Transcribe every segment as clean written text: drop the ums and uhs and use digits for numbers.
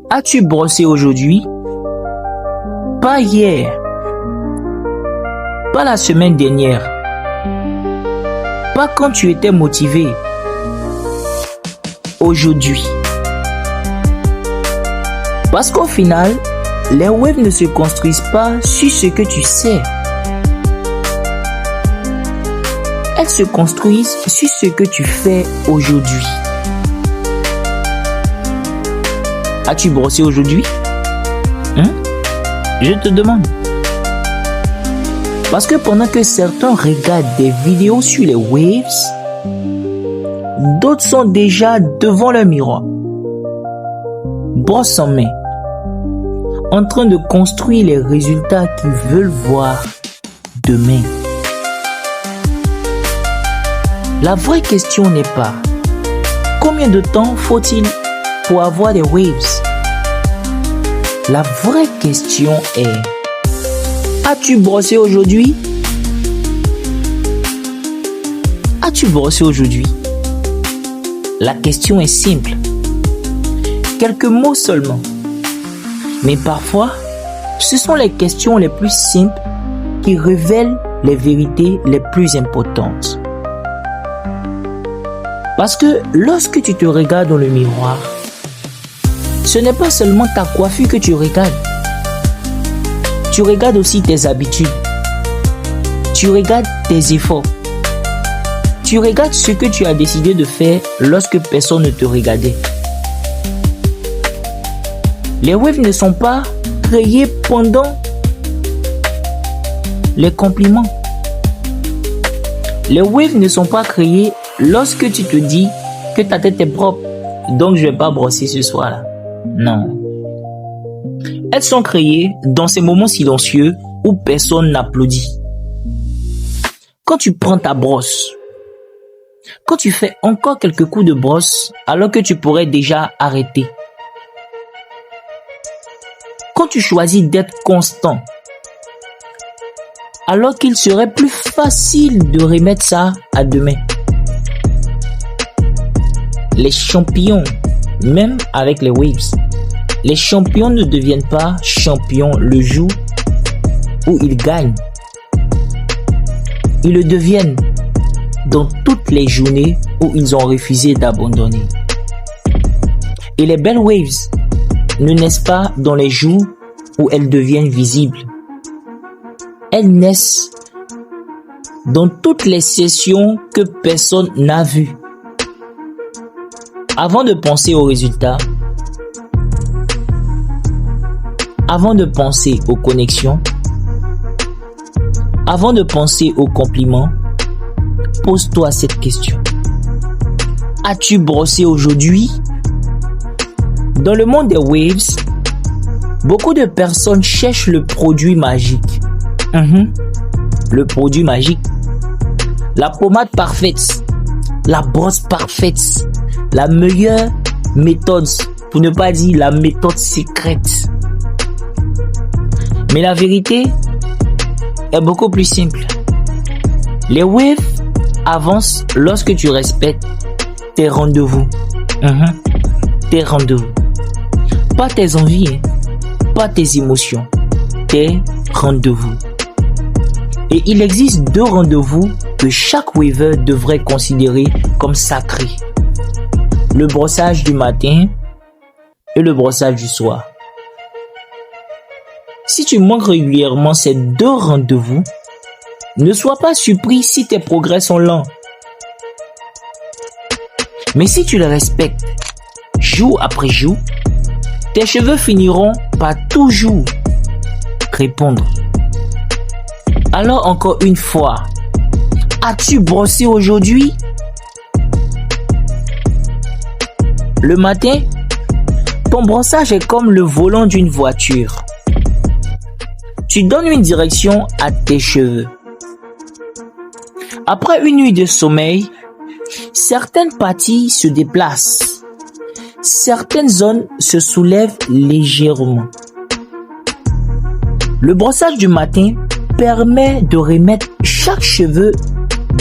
As-tu brossé aujourd'hui? Pas hier. Pas la semaine dernière. Pas quand tu étais motivé. Aujourd'hui. Parce qu'au final, les waves ne se construisent pas sur ce que tu sais. Elles se construisent sur ce que tu fais aujourd'hui. As-tu brossé aujourd'hui? Je te demande. Parce que pendant que certains regardent des vidéos sur les waves, d'autres sont déjà devant le miroir, brosse en main, en train de construire les résultats qu'ils veulent voir demain. La vraie question n'est pas combien de temps faut-il pour avoir des waves. La vraie question est: as-tu brossé aujourd'hui? As-tu brossé aujourd'hui? La question est simple. Quelques mots seulement. Mais parfois, ce sont les questions les plus simples qui révèlent les vérités les plus importantes. Parce que lorsque tu te regardes dans le miroir, ce n'est pas seulement ta coiffure que tu regardes. Tu regardes aussi tes habitudes. Tu regardes tes efforts. Tu regardes ce que tu as décidé de faire lorsque personne ne te regardait. Les waves ne sont pas créés pendant les compliments. Les waves ne sont pas créés lorsque tu te dis que ta tête est propre, donc je ne vais pas brosser ce soir-là. Non. Elles sont créées dans ces moments silencieux où personne n'applaudit. Quand tu prends ta brosse, quand tu fais encore quelques coups de brosse alors que tu pourrais déjà arrêter. Quand tu choisis d'être constant, alors qu'il serait plus facile de remettre ça à demain. Les champions, même avec les waves, les champions ne deviennent pas champions le jour où ils gagnent. Ils le deviennent dans toutes les journées où ils ont refusé d'abandonner. Et les belles waves ne naissent pas dans les jours où elles deviennent visibles. Elles naissent dans toutes les sessions que personne n'a vues. Avant de penser aux résultats, avant de penser aux connexions, avant de penser aux compliments, pose-toi cette question. As-tu brossé aujourd'hui? Dans le monde des waves, beaucoup de personnes cherchent le produit magique. Le produit magique. La pommade parfaite. La brosse parfaite. La meilleure méthode, pour ne pas dire la méthode secrète. Mais la vérité est beaucoup plus simple. Les waves avancent lorsque tu respectes tes rendez-vous. Tes rendez-vous. Pas tes envies, pas tes émotions. Tes rendez-vous. Et il existe 2 rendez-vous que chaque waver devrait considérer comme sacrés. Le brossage du matin et le brossage du soir. Si tu manques régulièrement ces 2 rendez-vous, ne sois pas surpris si tes progrès sont lents. Mais si tu les respectes jour après jour, tes cheveux finiront par toujours répondre. Alors encore une fois, as-tu brossé aujourd'hui? Le matin, ton brossage est comme le volant d'une voiture. Tu donnes une direction à tes cheveux. Après une nuit de sommeil, certaines parties se déplacent. Certaines zones se soulèvent légèrement. Le brossage du matin permet de remettre chaque cheveu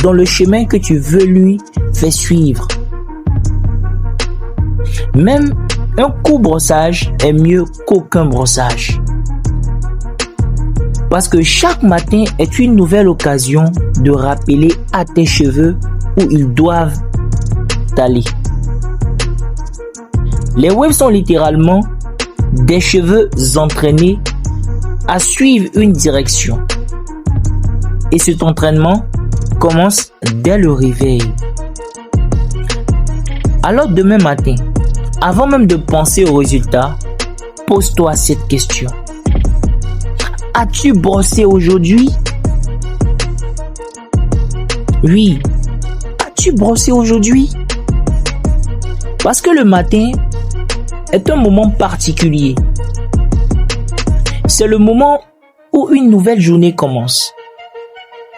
dans le chemin que tu veux lui faire suivre. Même Un coup brossage est mieux qu'aucun brossage. Parce que chaque matin est une nouvelle occasion de rappeler à tes cheveux où ils doivent aller. Les waves sont littéralement des cheveux entraînés à suivre une direction. Et cet entraînement commence dès le réveil. Alors demain matin, avant même de penser au résultat, pose-toi cette question. As-tu brossé aujourd'hui? Oui. As-tu brossé aujourd'hui? Parce que le matin est un moment particulier. C'est le moment où une nouvelle journée commence.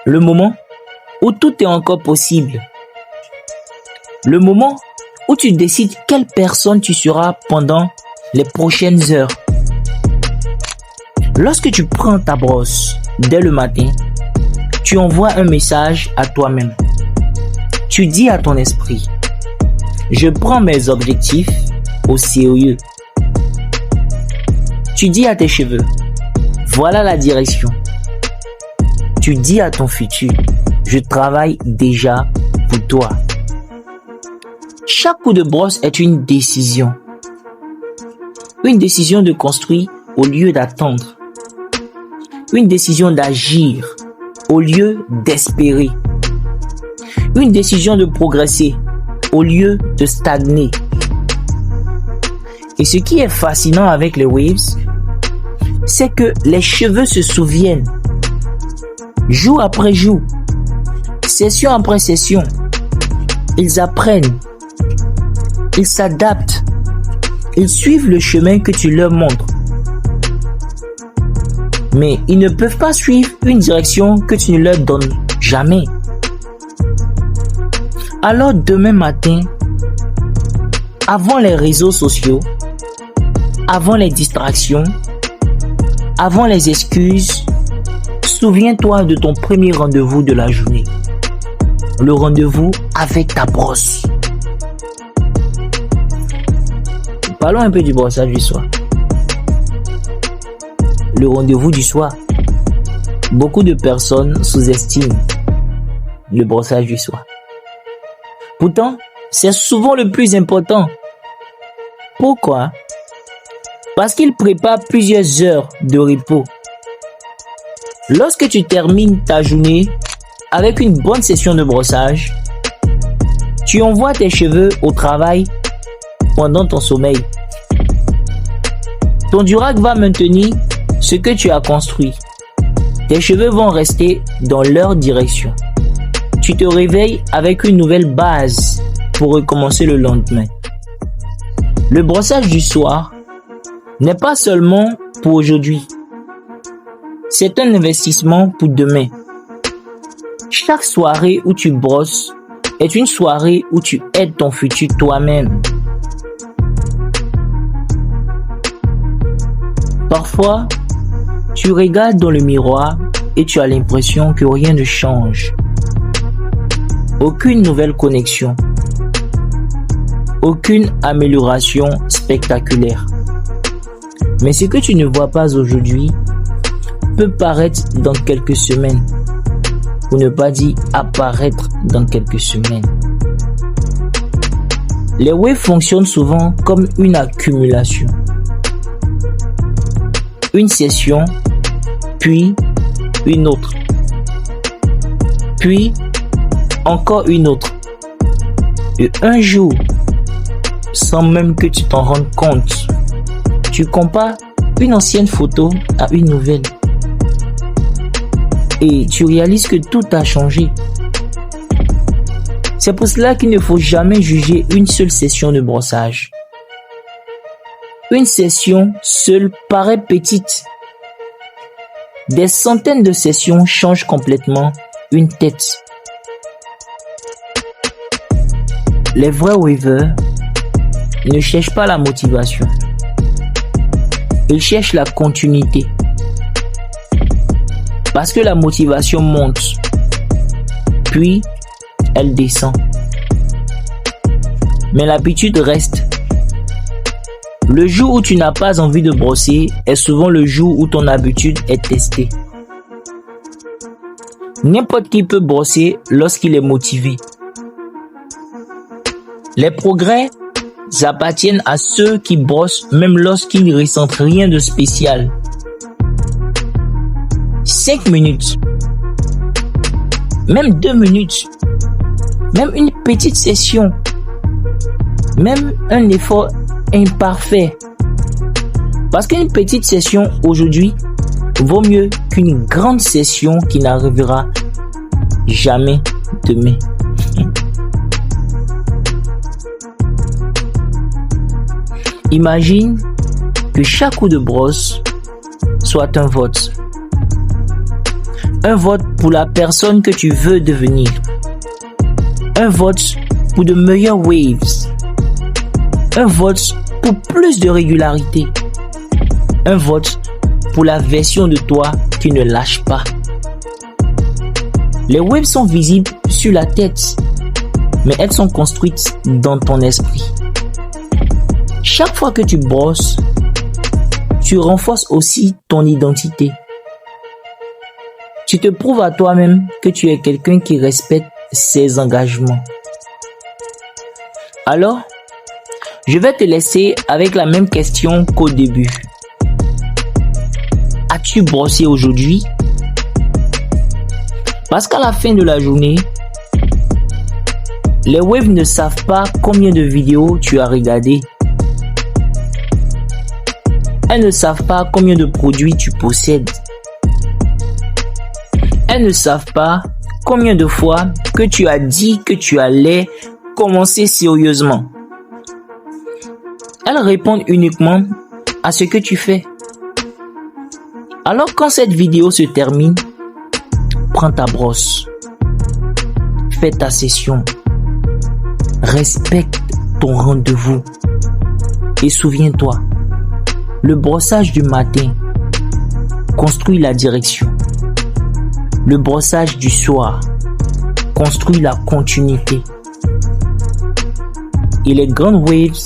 Le moment où tout est encore possible. Le moment où tu décides quelle personne tu seras pendant les prochaines heures. Lorsque tu prends ta brosse dès le matin, tu envoies un message à toi-même. Tu dis à ton esprit, je prends mes objectifs au sérieux. Tu dis à tes cheveux, voilà la direction. Tu dis à ton futur, je travaille déjà pour toi. Chaque coup de brosse est une décision. Une décision de construire au lieu d'attendre. Une décision d'agir au lieu d'espérer. Une décision de progresser au lieu de stagner. Et ce qui est fascinant avec les waves, c'est que les cheveux se souviennent. Jour après jour, session après session, ils apprennent, ils s'adaptent, ils suivent le chemin que tu leur montres. Mais ils ne peuvent pas suivre une direction que tu ne leur donnes jamais. Alors demain matin, avant les réseaux sociaux, avant les distractions, avant les excuses, souviens-toi de ton premier rendez-vous de la journée. Le rendez-vous avec ta brosse. Parlons un peu du brossage du soir. Le rendez-vous du soir. Beaucoup de personnes sous-estiment le brossage du soir. Pourtant, c'est souvent le plus important. Pourquoi? Parce qu'il prépare plusieurs heures de repos. Lorsque tu termines ta journée avec une bonne session de brossage, tu envoies tes cheveux au travail pendant ton sommeil. Ton durac va maintenir ce que tu as construit. Tes cheveux vont rester dans leur direction. Tu te réveilles avec une nouvelle base pour recommencer le lendemain. Le brossage du soir n'est pas seulement pour aujourd'hui. C'est un investissement pour demain. Chaque soirée où tu brosses est une soirée où tu aides ton futur toi-même. Parfois, tu regardes dans le miroir et tu as l'impression que rien ne change. Aucune nouvelle connexion. Aucune amélioration spectaculaire. Mais ce que tu ne vois pas aujourd'hui peut paraître dans quelques semaines. Pour ne pas dire apparaître dans quelques semaines. Les waves fonctionnent souvent comme une accumulation. Une session, puis une autre. Puis encore une autre. Et un jour, sans même que tu t'en rendes compte, tu compares une ancienne photo à une nouvelle. Et tu réalises que tout a changé. C'est pour cela qu'il ne faut jamais juger une seule session de brossage. Une session seule paraît petite. Des centaines de sessions changent complètement une tête. Les vrais wavers ne cherchent pas la motivation. Ils cherchent la continuité. Parce que la motivation monte, puis elle descend. Mais l'habitude reste. Le jour où tu n'as pas envie de brosser est souvent le jour où ton habitude est testée. N'importe qui peut brosser lorsqu'il est motivé. Les progrès appartiennent à ceux qui brossent même lorsqu'ils ne ressentent rien de spécial. 5 minutes, même 2 minutes, même une petite session, même un effort imparfait. Parce qu'une petite session aujourd'hui vaut mieux qu'une grande session qui n'arrivera jamais demain. Imagine que chaque coup de brosse soit un vote. Un vote pour la personne que tu veux devenir. Un vote pour de meilleures waves. Un vote pour plus de régularité. Un vote pour la version de toi qui ne lâche pas. Les waves sont visibles sur la tête, mais elles sont construites dans ton esprit. Chaque fois que tu brosses, tu renforces aussi ton identité. Tu te prouves à toi-même que tu es quelqu'un qui respecte ses engagements. Alors, je vais te laisser avec la même question qu'au début. As-tu brossé aujourd'hui? Parce qu'à la fin de la journée, les waves ne savent pas combien de vidéos tu as regardé. Elles ne savent pas combien de produits tu possèdes. Elles ne savent pas combien de fois que tu as dit que tu allais commencer sérieusement. Elles répondent uniquement à ce que tu fais. Alors quand cette vidéo se termine, prends ta brosse, fais ta session, respecte ton rendez-vous et souviens-toi, le brossage du matin construit la direction. Le brossage du soir construit la continuité. Et les grandes waves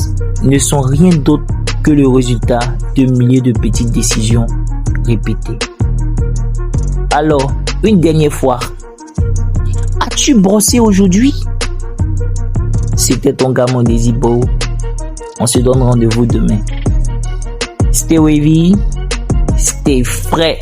ne sont rien d'autre que le résultat de milliers de petites décisions répétées. Alors, une dernière fois, as-tu brossé aujourd'hui? C'était ton gars Mondesi Bo. On se donne rendez-vous demain. Stay wavy, stay frais.